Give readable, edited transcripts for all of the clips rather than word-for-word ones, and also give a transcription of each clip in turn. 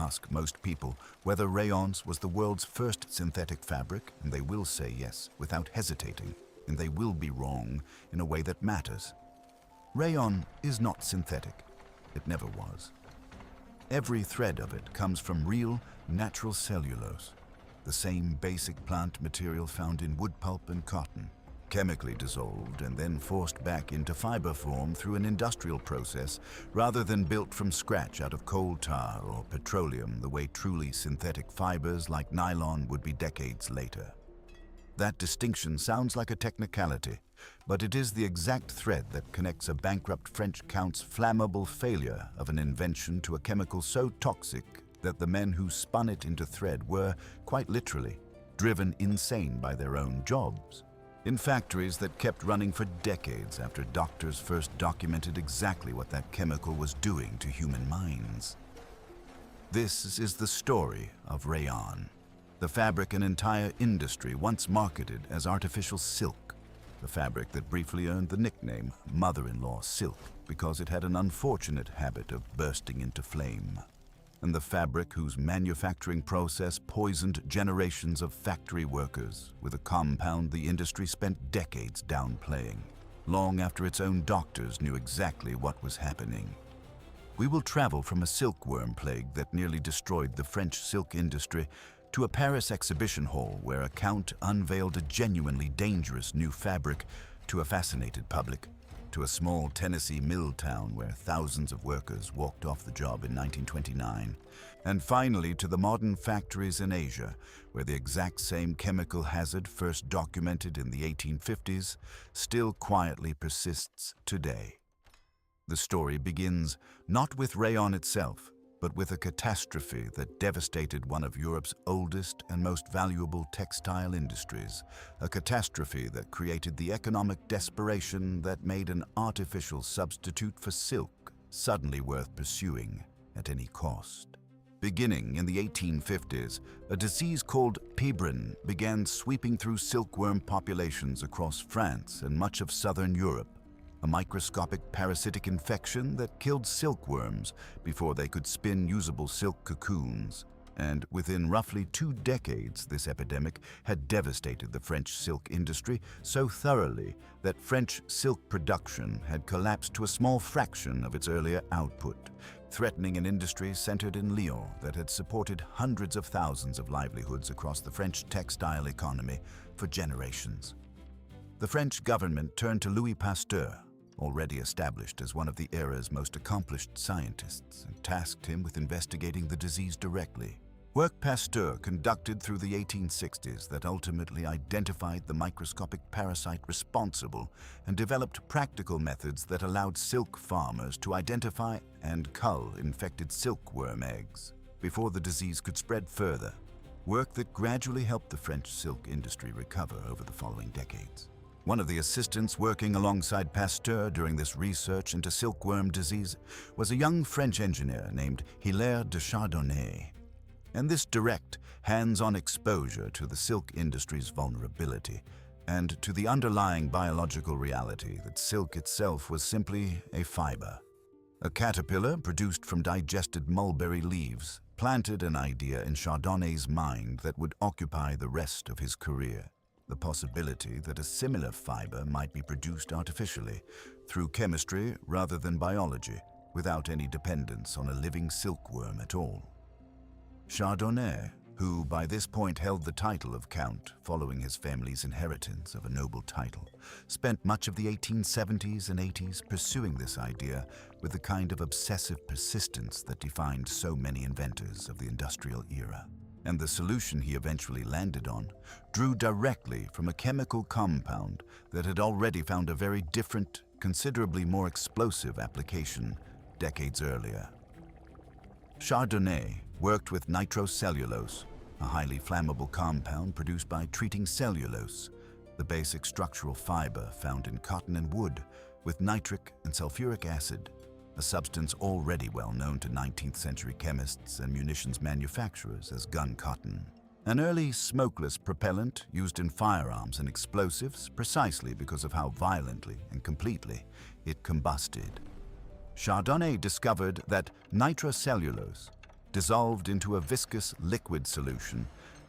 ask most people whether rayons was the world's first synthetic fabric, and they will say yes without hesitating, and they will be wrong in a way that matters. Rayon is not synthetic. It never was. Every thread of it comes from real, natural cellulose, the same basic plant material found in wood pulp and cotton, chemically dissolved and then forced back into fiber form through an industrial process rather than built from scratch out of coal tar or petroleum the way truly synthetic fibers like nylon would be decades later. That distinction sounds like a technicality, but it is the exact thread that connects a bankrupt French count's flammable failure of an invention to a chemical so toxic that the men who spun it into thread were, quite literally, driven insane by their own jobs, in factories that kept running for decades after doctors first documented exactly what that chemical was doing to human minds. This is the story of rayon, the fabric an entire industry once marketed as artificial silk, the fabric that briefly earned the nickname mother-in-law silk because it had an unfortunate habit of bursting into flame, and the fabric whose manufacturing process poisoned generations of factory workers with a compound the industry spent decades downplaying, long after its own doctors knew exactly what was happening. We will travel from a silkworm plague that nearly destroyed the French silk industry to a Paris exhibition hall where a count unveiled a genuinely dangerous new fabric to a fascinated public, to a small Tennessee mill town where thousands of workers walked off the job in 1929, and finally to the modern factories in Asia where the exact same chemical hazard first documented in the 1850s still quietly persists today. The story begins not with rayon itself, but with a catastrophe that devastated one of Europe's oldest and most valuable textile industries, a catastrophe that created the economic desperation that made an artificial substitute for silk suddenly worth pursuing at any cost. Beginning in the 1850s, a disease called pébrine began sweeping through silkworm populations across France and much of southern Europe, a microscopic parasitic infection that killed silkworms before they could spin usable silk cocoons. And within roughly 2 decades, this epidemic had devastated the French silk industry so thoroughly that French silk production had collapsed to a small fraction of its earlier output, threatening an industry centered in Lyon that had supported hundreds of thousands of livelihoods across the French textile economy for generations. The French government turned to Louis Pasteur, already established as one of the era's most accomplished scientists, and tasked him with investigating the disease directly. Work Pasteur conducted through the 1860s that ultimately identified the microscopic parasite responsible and developed practical methods that allowed silk farmers to identify and cull infected silkworm eggs before the disease could spread further, work that gradually helped the French silk industry recover over the following decades. One of the assistants working alongside Pasteur during this research into silkworm disease was a young French engineer named Hilaire de Chardonnet. And this direct, hands-on exposure to the silk industry's vulnerability and to the underlying biological reality that silk itself was simply a fiber, a caterpillar produced from digested mulberry leaves, planted an idea in Chardonnet's mind that would occupy the rest of his career. The possibility that a similar fiber might be produced artificially, through chemistry rather than biology, without any dependence on a living silkworm at all. Chardonnet, who by this point held the title of Count following his family's inheritance of a noble title, spent much of the 1870s and 80s pursuing this idea with the kind of obsessive persistence that defined so many inventors of the industrial era. And the solution he eventually landed on drew directly from a chemical compound that had already found a very different, considerably more explosive application decades earlier. Chardonnet worked with nitrocellulose, a highly flammable compound produced by treating cellulose, the basic structural fiber found in cotton and wood, with nitric and sulfuric acid, a substance already well known to 19th century chemists and munitions manufacturers as gun cotton. An early smokeless propellant used in firearms and explosives precisely because of how violently and completely it combusted. Chardonnet discovered that nitrocellulose, dissolved into a viscous liquid solution,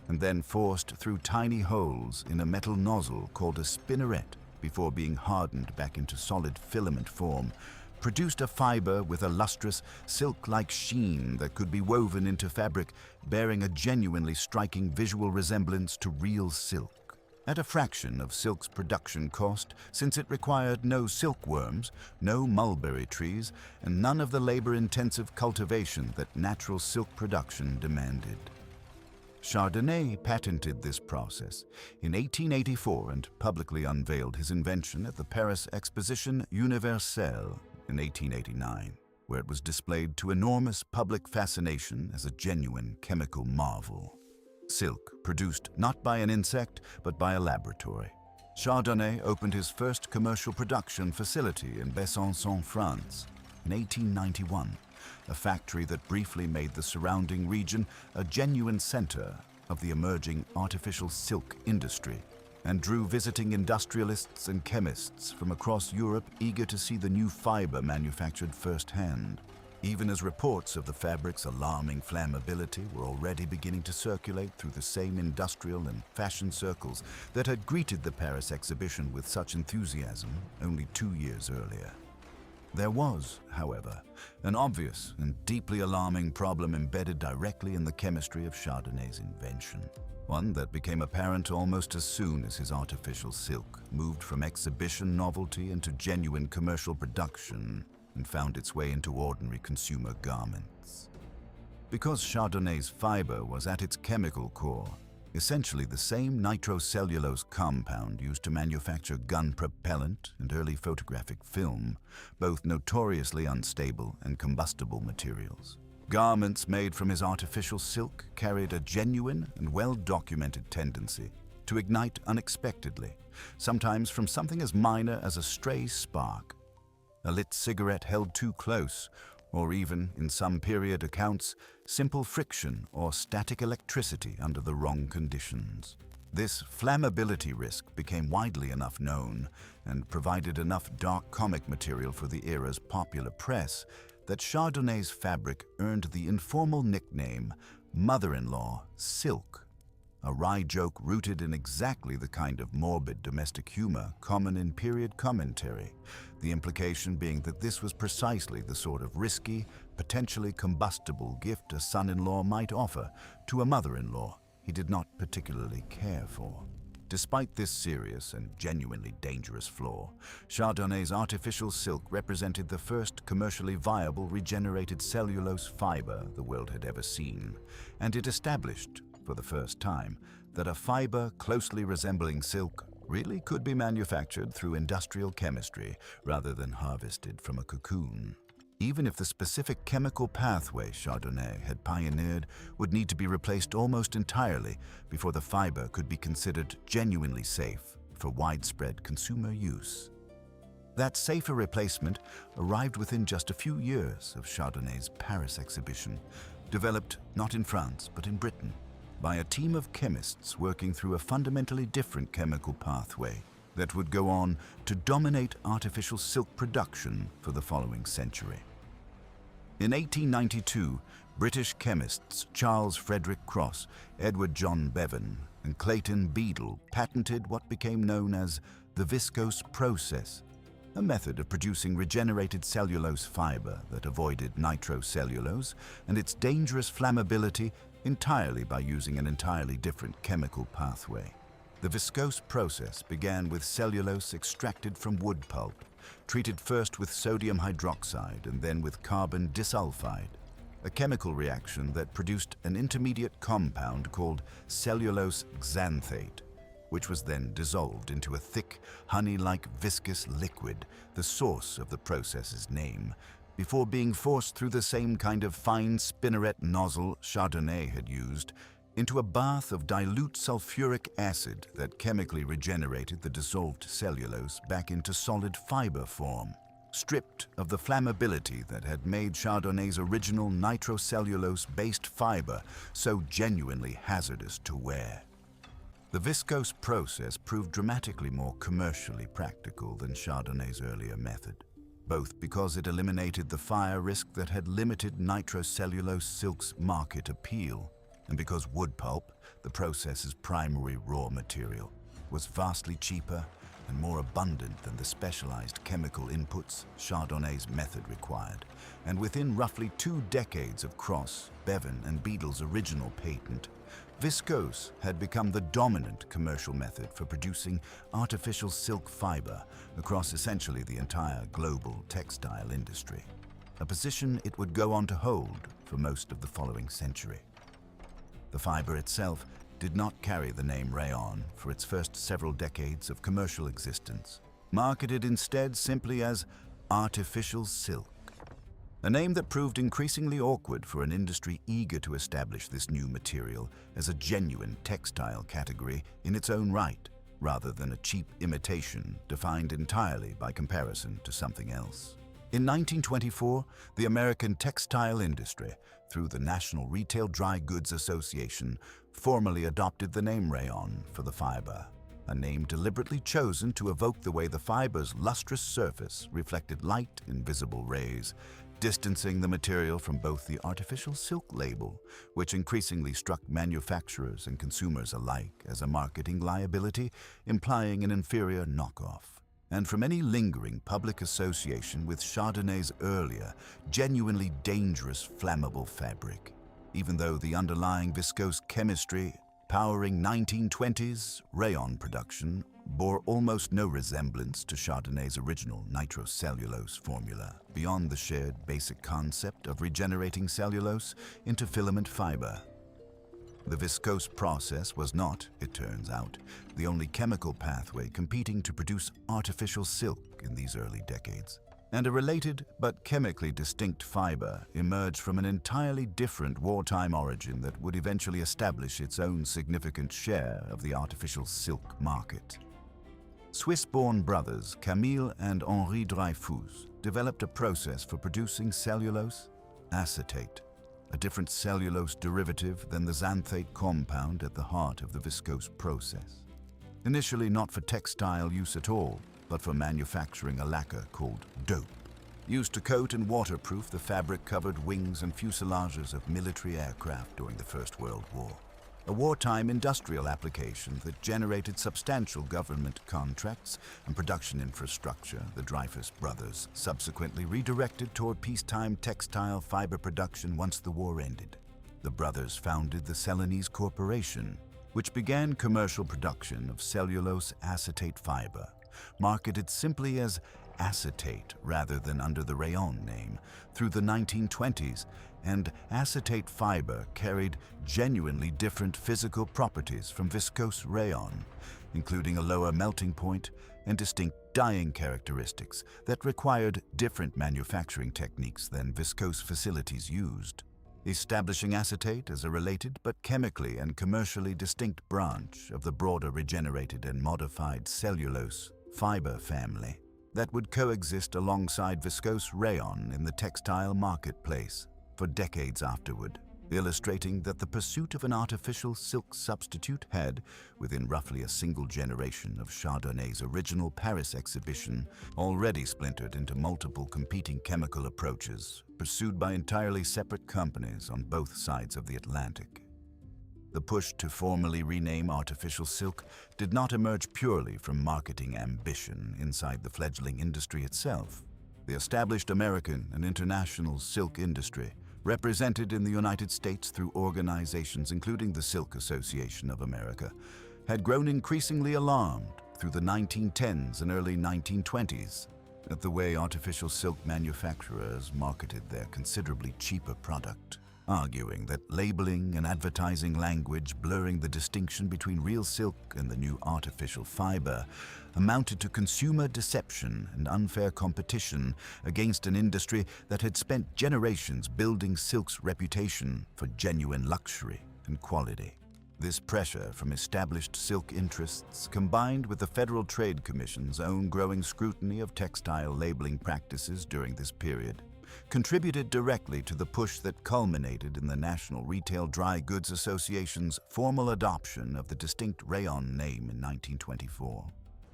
and then forced through tiny holes in a metal nozzle called a spinneret before being hardened back into solid filament form, produced a fiber with a lustrous, silk-like sheen that could be woven into fabric, bearing a genuinely striking visual resemblance to real silk. At a fraction of silk's production cost, since it required no silkworms, no mulberry trees, and none of the labor-intensive cultivation that natural silk production demanded. Chardonnet patented this process in 1884 and publicly unveiled his invention at the Paris Exposition Universelle in 1889, where it was displayed to enormous public fascination as a genuine chemical marvel. Silk produced not by an insect, but by a laboratory. Chardonnet opened his first commercial production facility in Besançon, France, in 1891, a factory that briefly made the surrounding region a genuine center of the emerging artificial silk industry, and drew visiting industrialists and chemists from across Europe eager to see the new fiber manufactured firsthand. Even as reports of the fabric's alarming flammability were already beginning to circulate through the same industrial and fashion circles that had greeted the Paris exhibition with such enthusiasm only 2 years earlier. There was, however, an obvious and deeply alarming problem embedded directly in the chemistry of Chardonnet's invention, one that became apparent almost as soon as his artificial silk moved from exhibition novelty into genuine commercial production and found its way into ordinary consumer garments. Because Chardonnet's fiber was at its chemical core essentially the same nitrocellulose compound used to manufacture gun propellant and early photographic film, both notoriously unstable and combustible materials. Garments made from his artificial silk carried a genuine and well-documented tendency to ignite unexpectedly, sometimes from something as minor as a stray spark, a lit cigarette held too close, or even, in some period accounts, simple friction or static electricity under the wrong conditions. This flammability risk became widely enough known and provided enough dark comic material for the era's popular press that Chardonnet's fabric earned the informal nickname Mother-in-Law Silk, a wry joke rooted in exactly the kind of morbid domestic humor common in period commentary, the implication being that this was precisely the sort of risky, potentially combustible gift a son-in-law might offer to a mother-in-law he did not particularly care for. Despite this serious and genuinely dangerous flaw, Chardonnet's artificial silk represented the first commercially viable regenerated cellulose fiber the world had ever seen, and it established, for the first time, that a fiber closely resembling silk really could be manufactured through industrial chemistry rather than harvested from a cocoon. Even if the specific chemical pathway Chardonnet had pioneered would need to be replaced almost entirely before the fiber could be considered genuinely safe for widespread consumer use. That safer replacement arrived within just a few years of Chardonnet's Paris exhibition, developed not in France but in Britain, by a team of chemists working through a fundamentally different chemical pathway that would go on to dominate artificial silk production for the following century. In 1892, British chemists Charles Frederick Cross, Edward John Bevan, and Clayton Beadle patented what became known as the viscous process, a method of producing regenerated cellulose fiber that avoided nitrocellulose and its dangerous flammability entirely by using an entirely different chemical pathway. The viscous process began with cellulose extracted from wood pulp, treated first with sodium hydroxide and then with carbon disulfide, a chemical reaction that produced an intermediate compound called cellulose xanthate, which was then dissolved into a thick, honey-like viscous liquid, the source of the process's name, before being forced through the same kind of fine spinneret nozzle Chardonnet had used into a bath of dilute sulfuric acid that chemically regenerated the dissolved cellulose back into solid fiber form, stripped of the flammability that had made Chardonnet's original nitrocellulose-based fiber so genuinely hazardous to wear. The viscose process proved dramatically more commercially practical than Chardonnet's earlier method. both because it eliminated the fire risk that had limited nitrocellulose silk's market appeal, and because wood pulp, the process's primary raw material, was vastly cheaper and more abundant than the specialized chemical inputs Chardonnet's method required. And within roughly 2 decades of Cross, Bevan, and Beadle's original patent, viscose had become the dominant commercial method for producing artificial silk fiber across essentially the entire global textile industry, a position it would go on to hold for most of the following century. The fiber itself did not carry the name Rayon for its first several decades of commercial existence, marketed instead simply as artificial silk, a name that proved increasingly awkward for an industry eager to establish this new material as a genuine textile category in its own right, rather than a cheap imitation defined entirely by comparison to something else. In 1924, the American textile industry, through the National Retail Dry Goods Association, formally adopted the name Rayon for the fiber, a name deliberately chosen to evoke the way the fiber's lustrous surface reflected light in visible rays, distancing the material from both the artificial silk label, which increasingly struck manufacturers and consumers alike as a marketing liability, implying an inferior knockoff, and from any lingering public association with Chardonnet's earlier, genuinely dangerous flammable fabric, even though the underlying viscose chemistry powering 1920s Rayon production bore almost no resemblance to Chardonnet's original nitrocellulose formula, beyond the shared basic concept of regenerating cellulose into filament fiber. The viscose process was not, it turns out, the only chemical pathway competing to produce artificial silk in these early decades. And a related but chemically distinct fiber emerged from an entirely different wartime origin that would eventually establish its own significant share of the artificial silk market. Swiss-born brothers Camille and Henri Dreyfus developed a process for producing cellulose acetate, a different cellulose derivative than the xanthate compound at the heart of the viscose process. Initially not for textile use at all, but for manufacturing a lacquer called dope, used to coat and waterproof the fabric-covered wings and fuselages of military aircraft during the First World War, a wartime industrial application that generated substantial government contracts and production infrastructure the Dreyfus brothers subsequently redirected toward peacetime textile fiber production once the war ended. The brothers founded the Celanese Corporation, which began commercial production of cellulose acetate fiber, marketed simply as acetate rather than under the Rayon name, through the 1920s, and acetate fiber carried genuinely different physical properties from viscose rayon, including a lower melting point and distinct dyeing characteristics that required different manufacturing techniques than viscose facilities used, establishing acetate as a related but chemically and commercially distinct branch of the broader regenerated and modified cellulose fiber family that would coexist alongside viscose rayon in the textile marketplace for decades afterward, illustrating that the pursuit of an artificial silk substitute had, within roughly a single generation of Chardonnet's original Paris exhibition, already splintered into multiple competing chemical approaches pursued by entirely separate companies on both sides of the Atlantic. The push to formally rename artificial silk did not emerge purely from marketing ambition inside the fledgling industry itself. The established American and international silk industry, represented in the United States through organizations including the Silk Association of America, had grown increasingly alarmed through the 1910s and early 1920s at the way artificial silk manufacturers marketed their considerably cheaper product, arguing that labeling and advertising language blurring the distinction between real silk and the new artificial fiber amounted to consumer deception and unfair competition against an industry that had spent generations building silk's reputation for genuine luxury and quality. This pressure from established silk interests, combined with the Federal Trade Commission's own growing scrutiny of textile labeling practices during this period, contributed directly to the push that culminated in the National Retail Dry Goods Association's formal adoption of the distinct Rayon name in 1924.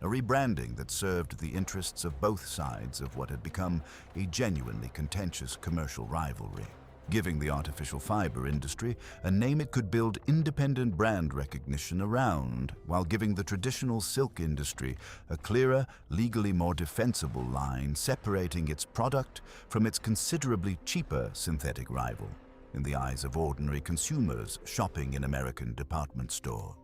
a rebranding that served the interests of both sides of what had become a genuinely contentious commercial rivalry, giving the artificial fiber industry a name it could build independent brand recognition around, while giving the traditional silk industry a clearer, legally more defensible line separating its product from its considerably cheaper synthetic rival in the eyes of ordinary consumers shopping in American department stores.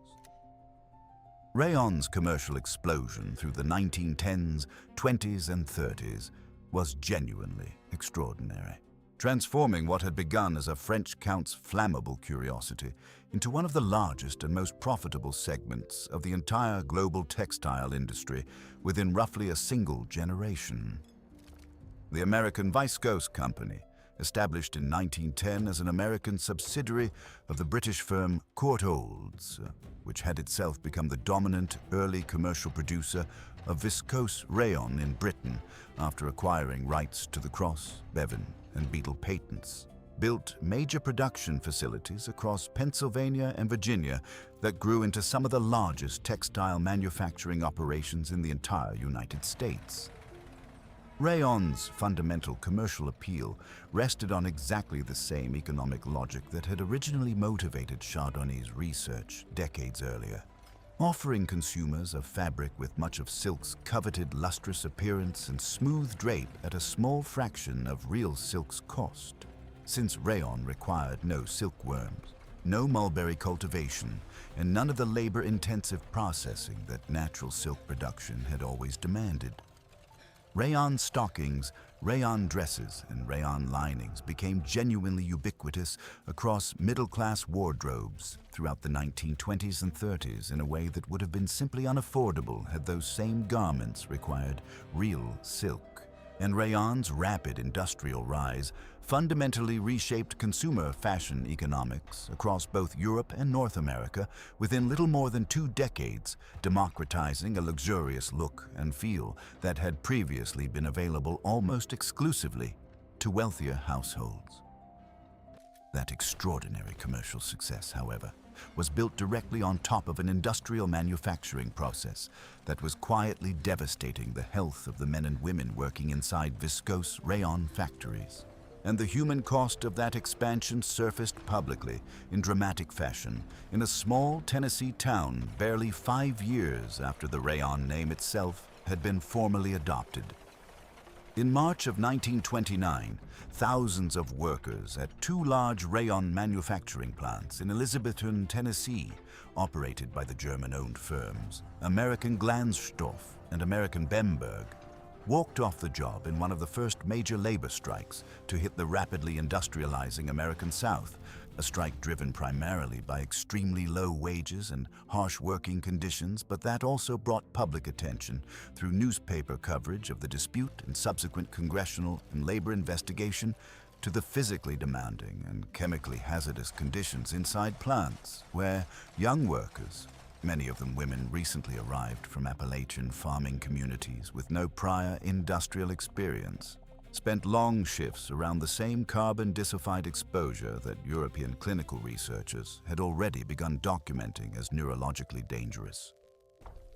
Rayon's commercial explosion through the 1910s, 20s, and 30s was genuinely extraordinary, transforming what had begun as a French count's flammable curiosity into one of the largest and most profitable segments of the entire global textile industry within roughly a single generation. The American Viscous Company, established in 1910 as an American subsidiary of the British firm Courtaulds, which had itself become the dominant early commercial producer of viscose rayon in Britain after acquiring rights to the Cross, Bevan, and Beetle patents, built major production facilities across Pennsylvania and Virginia that grew into some of the largest textile manufacturing operations in the entire United States. Rayon's fundamental commercial appeal rested on exactly the same economic logic that had originally motivated Chardonnet's research decades earlier, offering consumers a fabric with much of silk's coveted lustrous appearance and smooth drape at a small fraction of real silk's cost. Since rayon required no silkworms, no mulberry cultivation, and none of the labor-intensive processing that natural silk production had always demanded. Rayon stockings, rayon dresses, and rayon linings became genuinely ubiquitous across middle-class wardrobes throughout the 1920s and 30s in a way that would have been simply unaffordable had those same garments required real silk. And rayon's rapid industrial rise fundamentally reshaped consumer fashion economics across both Europe and North America within little more than 2 decades, democratizing a luxurious look and feel that had previously been available almost exclusively to wealthier households. That extraordinary commercial success, however, was built directly on top of an industrial manufacturing process that was quietly devastating the health of the men and women working inside viscose rayon factories. And the human cost of that expansion surfaced publicly in dramatic fashion in a small Tennessee town barely 5 years after the rayon name itself had been formally adopted. In March of 1929, thousands of workers at 2 large rayon manufacturing plants in Elizabethton, Tennessee, operated by the German-owned firms American Glanzstoff and American Bemberg, walked off the job in one of the first major labor strikes to hit the rapidly industrializing American South, a strike driven primarily by extremely low wages and harsh working conditions, but that also brought public attention through newspaper coverage of the dispute and subsequent congressional and labor investigation to the physically demanding and chemically hazardous conditions inside plants where young workers, many of them women recently arrived from Appalachian farming communities with no prior industrial experience, spent long shifts around the same carbon disulfide exposure that European clinical researchers had already begun documenting as neurologically dangerous.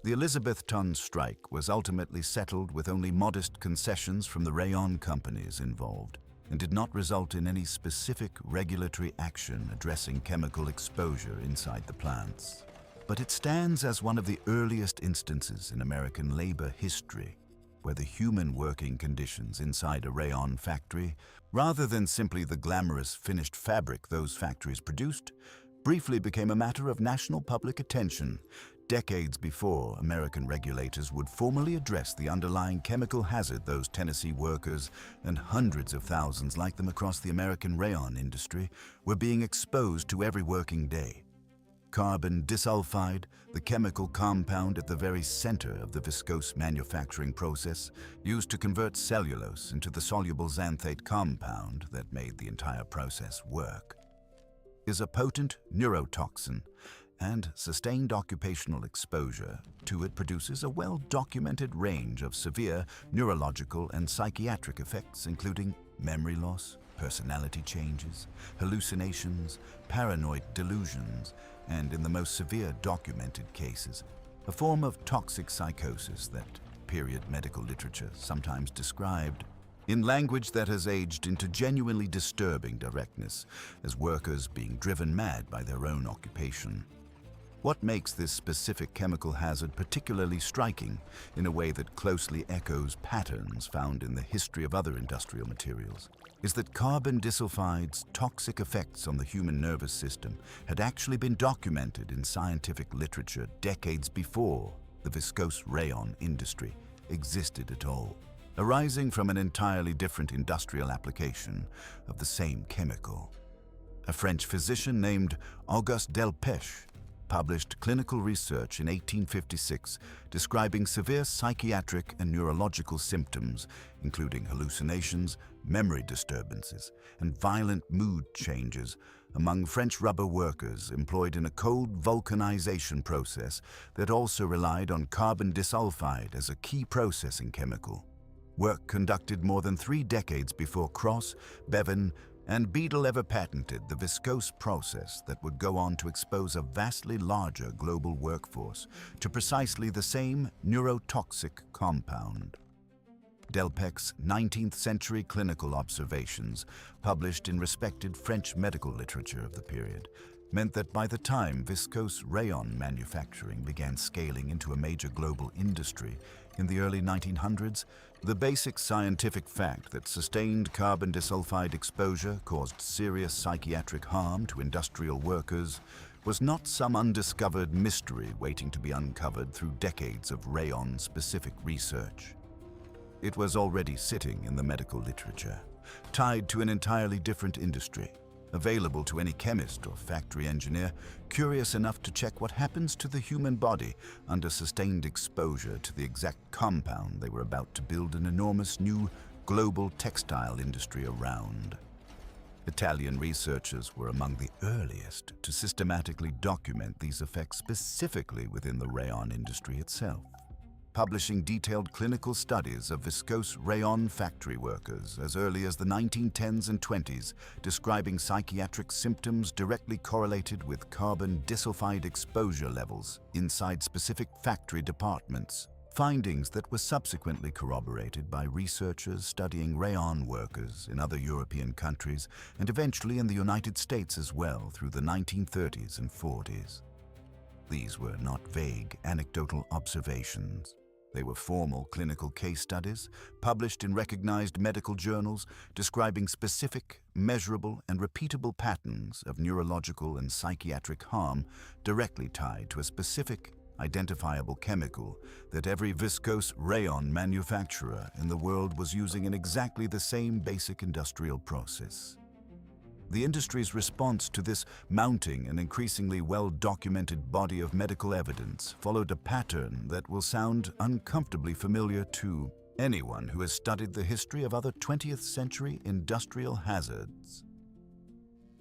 The Elizabethton strike was ultimately settled with only modest concessions from the rayon companies involved and did not result in any specific regulatory action addressing chemical exposure inside the plants. But it stands as one of the earliest instances in American labor history where the human working conditions inside a rayon factory, rather than simply the glamorous finished fabric those factories produced, briefly became a matter of national public attention, decades before American regulators would formally address the underlying chemical hazard those Tennessee workers and hundreds of thousands like them across the American rayon industry were being exposed to every working day. Carbon disulfide, the chemical compound at the very center of the viscose manufacturing process, used to convert cellulose into the soluble xanthate compound that made the entire process work, is a potent neurotoxin, and sustained occupational exposure to it produces a well-documented range of severe neurological and psychiatric effects, including memory loss, personality changes, hallucinations, paranoid delusions, and in the most severe documented cases, a form of toxic psychosis that period medical literature sometimes described in language that has aged into genuinely disturbing directness, as workers being driven mad by their own occupation. What makes this specific chemical hazard particularly striking in a way that closely echoes patterns found in the history of other industrial materials is that carbon disulfide's toxic effects on the human nervous system had actually been documented in scientific literature decades before the viscose rayon industry existed at all, arising from an entirely different industrial application of the same chemical. A French physician named Auguste Delpech published clinical research in 1856 describing severe psychiatric and neurological symptoms, including hallucinations, memory disturbances, and violent mood changes among French rubber workers employed in a cold vulcanization process that also relied on carbon disulfide as a key processing chemical. Work conducted more than 3 decades before Cross, Bevan, and Beadle ever patented the viscose process that would go on to expose a vastly larger global workforce to precisely the same neurotoxic compound. Delpech's 19th century clinical observations, published in respected French medical literature of the period, meant that by the time viscose rayon manufacturing began scaling into a major global industry in the early 1900s, the basic scientific fact that sustained carbon disulfide exposure caused serious psychiatric harm to industrial workers was not some undiscovered mystery waiting to be uncovered through decades of rayon-specific research. It was already sitting in the medical literature, tied to an entirely different industry, available to any chemist or factory engineer curious enough to check what happens to the human body under sustained exposure to the exact compound they were about to build an enormous new global textile industry around. Italian researchers were among the earliest to systematically document these effects specifically within the rayon industry itself, publishing detailed clinical studies of viscose rayon factory workers as early as the 1910s and 20s, describing psychiatric symptoms directly correlated with carbon disulfide exposure levels inside specific factory departments, findings that were subsequently corroborated by researchers studying rayon workers in other European countries and eventually in the United States as well through the 1930s and 40s. These were not vague, anecdotal observations. They were formal clinical case studies, published in recognized medical journals, describing specific, measurable, and repeatable patterns of neurological and psychiatric harm directly tied to a specific, identifiable chemical that every viscose rayon manufacturer in the world was using in exactly the same basic industrial process. The industry's response to this mounting and increasingly well-documented body of medical evidence followed a pattern that will sound uncomfortably familiar to anyone who has studied the history of other 20th century industrial hazards.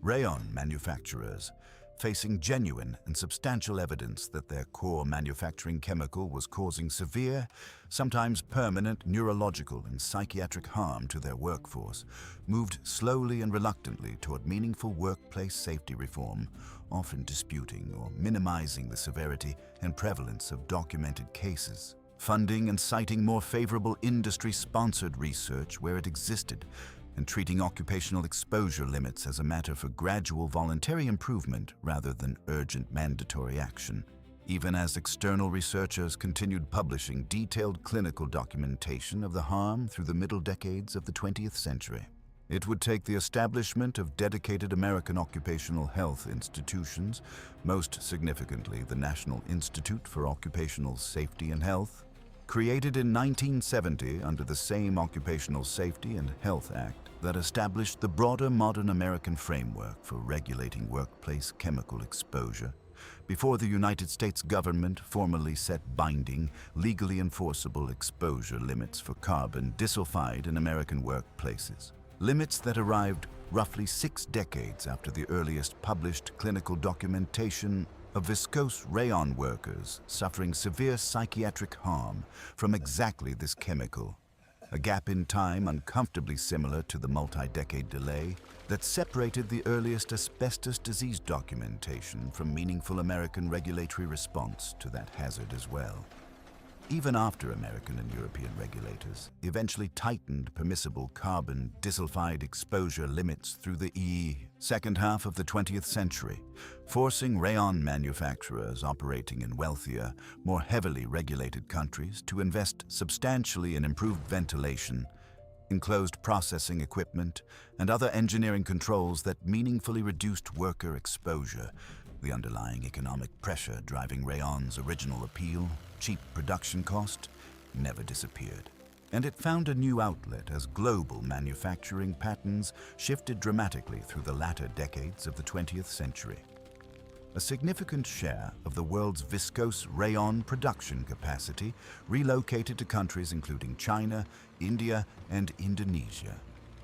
Rayon manufacturers, facing genuine and substantial evidence that their core manufacturing chemical was causing severe, sometimes permanent neurological and psychiatric harm to their workforce, moved slowly and reluctantly toward meaningful workplace safety reform, often disputing or minimizing the severity and prevalence of documented cases, funding and citing more favorable industry-sponsored research where it existed, and treating occupational exposure limits as a matter for gradual voluntary improvement rather than urgent mandatory action, even as external researchers continued publishing detailed clinical documentation of the harm through the middle decades of the 20th century. It would take the establishment of dedicated American occupational health institutions, most significantly the National Institute for Occupational Safety and Health, created in 1970 under the same Occupational Safety and Health Act that established the broader modern American framework for regulating workplace chemical exposure, before the United States government formally set binding, legally enforceable exposure limits for carbon disulfide in American workplaces. Limits that arrived roughly 6 decades after the earliest published clinical documentation of viscose rayon workers suffering severe psychiatric harm from exactly this chemical, a gap in time uncomfortably similar to the multi-decade delay that separated the earliest asbestos disease documentation from meaningful American regulatory response to that hazard as well. Even after American and European regulators eventually tightened permissible carbon disulfide exposure limits through the second half of the 20th century, forcing rayon manufacturers operating in wealthier, more heavily regulated countries to invest substantially in improved ventilation, enclosed processing equipment, and other engineering controls that meaningfully reduced worker exposure. The underlying economic pressure driving rayon's original appeal, cheap production cost, never disappeared. And it found a new outlet as global manufacturing patterns shifted dramatically through the latter decades of the 20th century. A significant share of the world's viscose rayon production capacity relocated to countries including China, India, and Indonesia,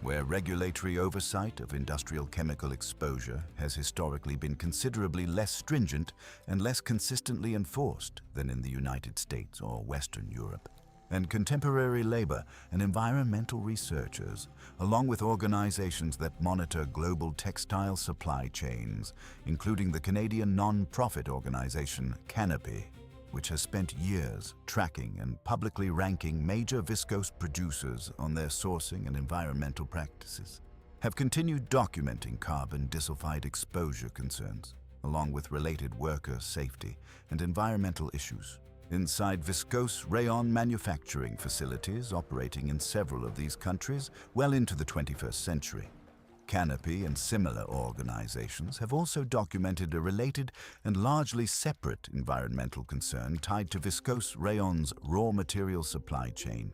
where regulatory oversight of industrial chemical exposure has historically been considerably less stringent and less consistently enforced than in the United States or Western Europe. And contemporary labor and environmental researchers, along with organizations that monitor global textile supply chains, including the Canadian non-profit organization Canopy, which has spent years tracking and publicly ranking major viscose producers on their sourcing and environmental practices, have continued documenting carbon disulfide exposure concerns, along with related worker safety and environmental issues, inside viscose rayon manufacturing facilities operating in several of these countries well into the 21st century. Canopy and similar organizations have also documented a related and largely separate environmental concern tied to viscose rayon's raw material supply chain,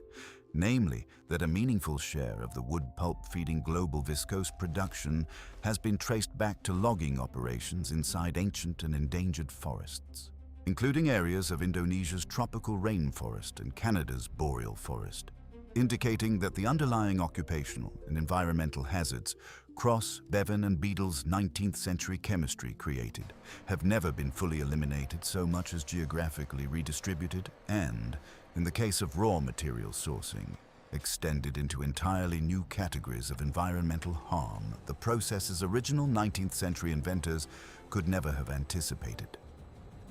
namely that a meaningful share of the wood pulp feeding global viscose production has been traced back to logging operations inside ancient and endangered forests, including areas of Indonesia's tropical rainforest and Canada's boreal forest, indicating that the underlying occupational and environmental hazards Cross, Bevan, and Beadle's 19th century chemistry created have never been fully eliminated so much as geographically redistributed and, in the case of raw material sourcing, extended into entirely new categories of environmental harm the process's original 19th century inventors could never have anticipated.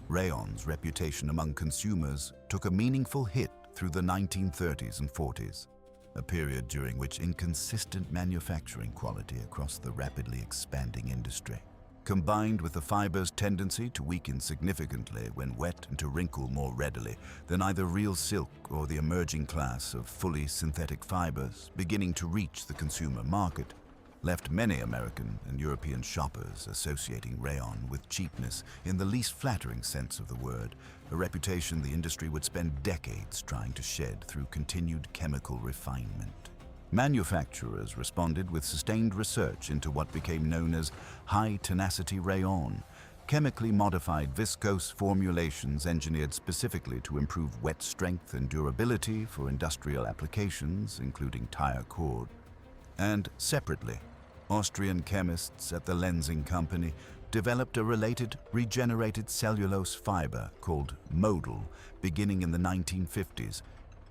Rayon's reputation among consumers took a meaningful hit through the 1930s and 40s, a period during which inconsistent manufacturing quality across the rapidly expanding industry, combined with the fiber's tendency to weaken significantly when wet and to wrinkle more readily than either real silk or the emerging class of fully synthetic fibers beginning to reach the consumer market, left many American and European shoppers associating rayon with cheapness in the least flattering sense of the word, a reputation the industry would spend decades trying to shed through continued chemical refinement. Manufacturers responded with sustained research into what became known as high-tenacity rayon, chemically modified viscose formulations engineered specifically to improve wet strength and durability for industrial applications, including tire cord. And separately, Austrian chemists at the Lenzing Company developed a related regenerated cellulose fiber called modal beginning in the 1950s,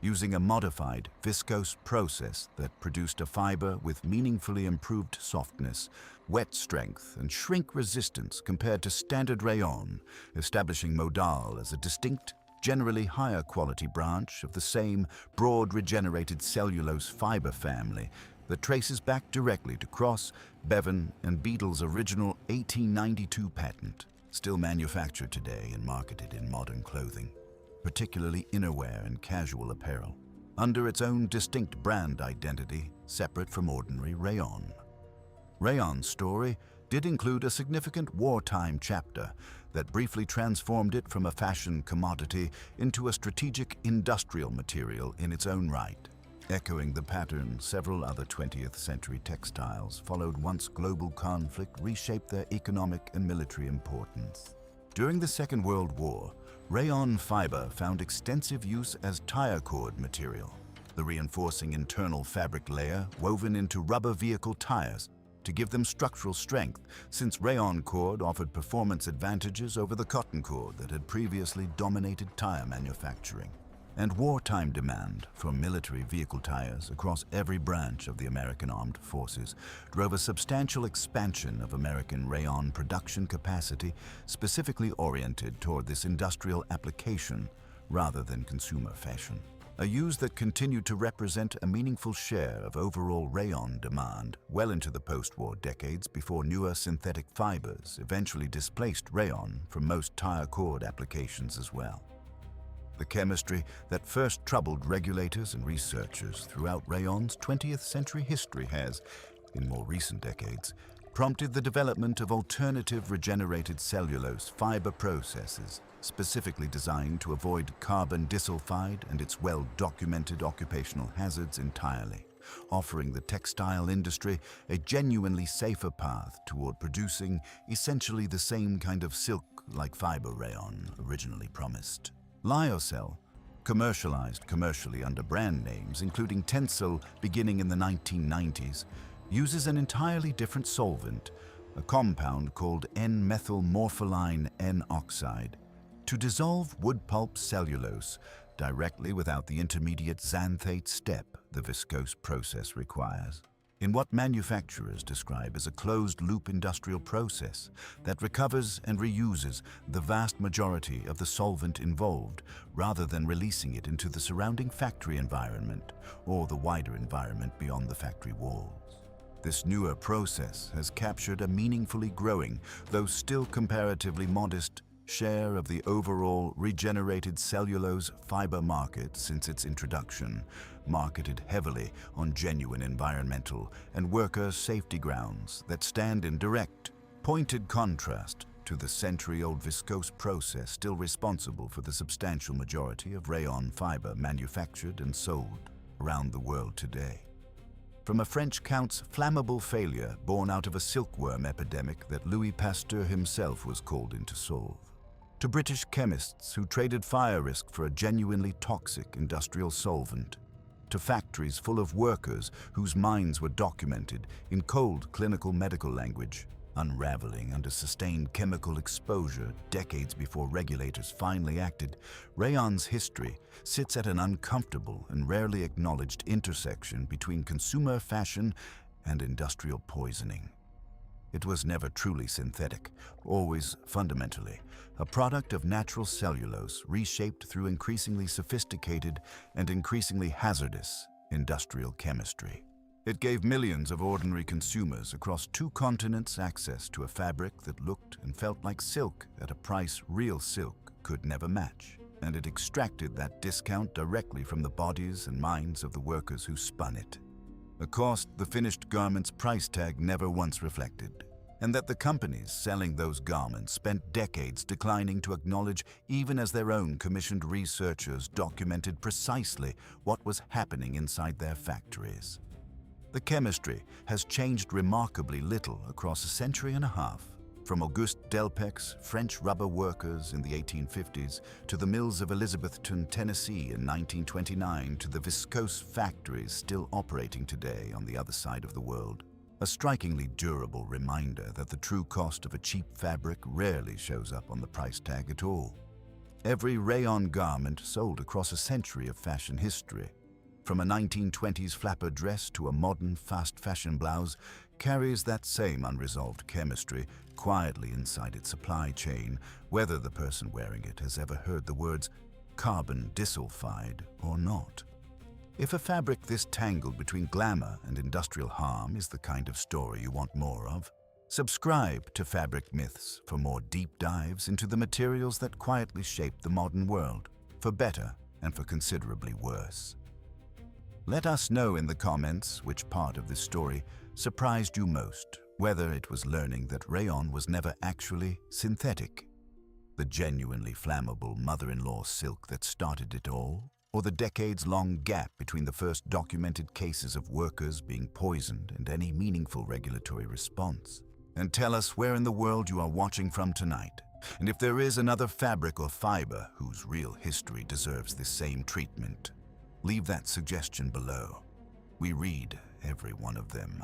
using a modified viscose process that produced a fiber with meaningfully improved softness, wet strength, and shrink resistance compared to standard rayon, establishing modal as a distinct, generally higher quality branch of the same broad regenerated cellulose fiber family that traces back directly to Cross, Bevan, and Beadle's original 1892 patent, still manufactured today and marketed in modern clothing, particularly innerwear and casual apparel, under its own distinct brand identity, separate from ordinary rayon. Rayon's story did include a significant wartime chapter that briefly transformed it from a fashion commodity into a strategic industrial material in its own right. Echoing the pattern several other 20th century textiles followed once global conflict reshaped their economic and military importance. During the Second World War, rayon fiber found extensive use as tire cord material, the reinforcing internal fabric layer woven into rubber vehicle tires to give them structural strength, since rayon cord offered performance advantages over the cotton cord that had previously dominated tire manufacturing. and wartime demand for military vehicle tires across every branch of the American armed forces drove a substantial expansion of American rayon production capacity specifically oriented toward this industrial application rather than consumer fashion. A use that continued to represent a meaningful share of overall rayon demand well into the post-war decades before newer synthetic fibers eventually displaced rayon from most tire cord applications as well. The chemistry that first troubled regulators and researchers throughout rayon's 20th century history has, in more recent decades, prompted the development of alternative regenerated cellulose fiber processes specifically designed to avoid carbon disulfide and its well-documented occupational hazards entirely, offering the textile industry a genuinely safer path toward producing essentially the same kind of silk-like fiber rayon originally promised. Lyocell, commercialized commercially under brand names including Tencel beginning in the 1990s, uses an entirely different solvent, a compound called N-methylmorpholine N-oxide, to dissolve wood pulp cellulose directly without the intermediate xanthate step the viscose process requires, in what manufacturers describe as a closed-loop industrial process that recovers and reuses the vast majority of the solvent involved rather than releasing it into the surrounding factory environment or the wider environment beyond the factory walls. This newer process has captured a meaningfully growing, though still comparatively modest, share of the overall regenerated cellulose fiber market since its introduction, marketed heavily on genuine environmental and worker safety grounds that stand in direct, pointed contrast to the century-old viscose process still responsible for the substantial majority of rayon fiber manufactured and sold around the world today. From a French count's flammable failure born out of a silkworm epidemic that Louis Pasteur himself was called in to solve, to British chemists who traded fire risk for a genuinely toxic industrial solvent, to factories full of workers whose minds were documented in cold clinical medical language, unraveling under sustained chemical exposure decades before regulators finally acted, rayon's history sits at an uncomfortable and rarely acknowledged intersection between consumer fashion and industrial poisoning. It was never truly synthetic, always fundamentally a product of natural cellulose reshaped through increasingly sophisticated and increasingly hazardous industrial chemistry. It gave millions of ordinary consumers across 2 continents access to a fabric that looked and felt like silk at a price real silk could never match, and it extracted that discount directly from the bodies and minds of the workers who spun it. A cost the finished garment's price tag never once reflected, and that the companies selling those garments spent decades declining to acknowledge even as their own commissioned researchers documented precisely what was happening inside their factories. The chemistry has changed remarkably little across a century and a half, from Auguste Delpec's French rubber workers in the 1850s to the mills of Elizabethton, Tennessee in 1929 to the viscose factories still operating today on the other side of the world. A strikingly durable reminder that the true cost of a cheap fabric rarely shows up on the price tag at all. Every rayon garment sold across a century of fashion history, from a 1920s flapper dress to a modern fast fashion blouse, carries that same unresolved chemistry quietly inside its supply chain, whether the person wearing it has ever heard the words carbon disulfide or not. If a fabric this tangled between glamour and industrial harm is the kind of story you want more of, subscribe to Fabric Myths for more deep dives into the materials that quietly shape the modern world, for better and for considerably worse. Let us know in the comments which part of this story surprised you most, whether it was learning that rayon was never actually synthetic, the genuinely flammable mother-in-law silk that started it all, or the decades-long gap between the first documented cases of workers being poisoned and any meaningful regulatory response. And tell us where in the world you are watching from tonight, and if there is another fabric or fiber whose real history deserves this same treatment. Leave that suggestion below. We read every one of them.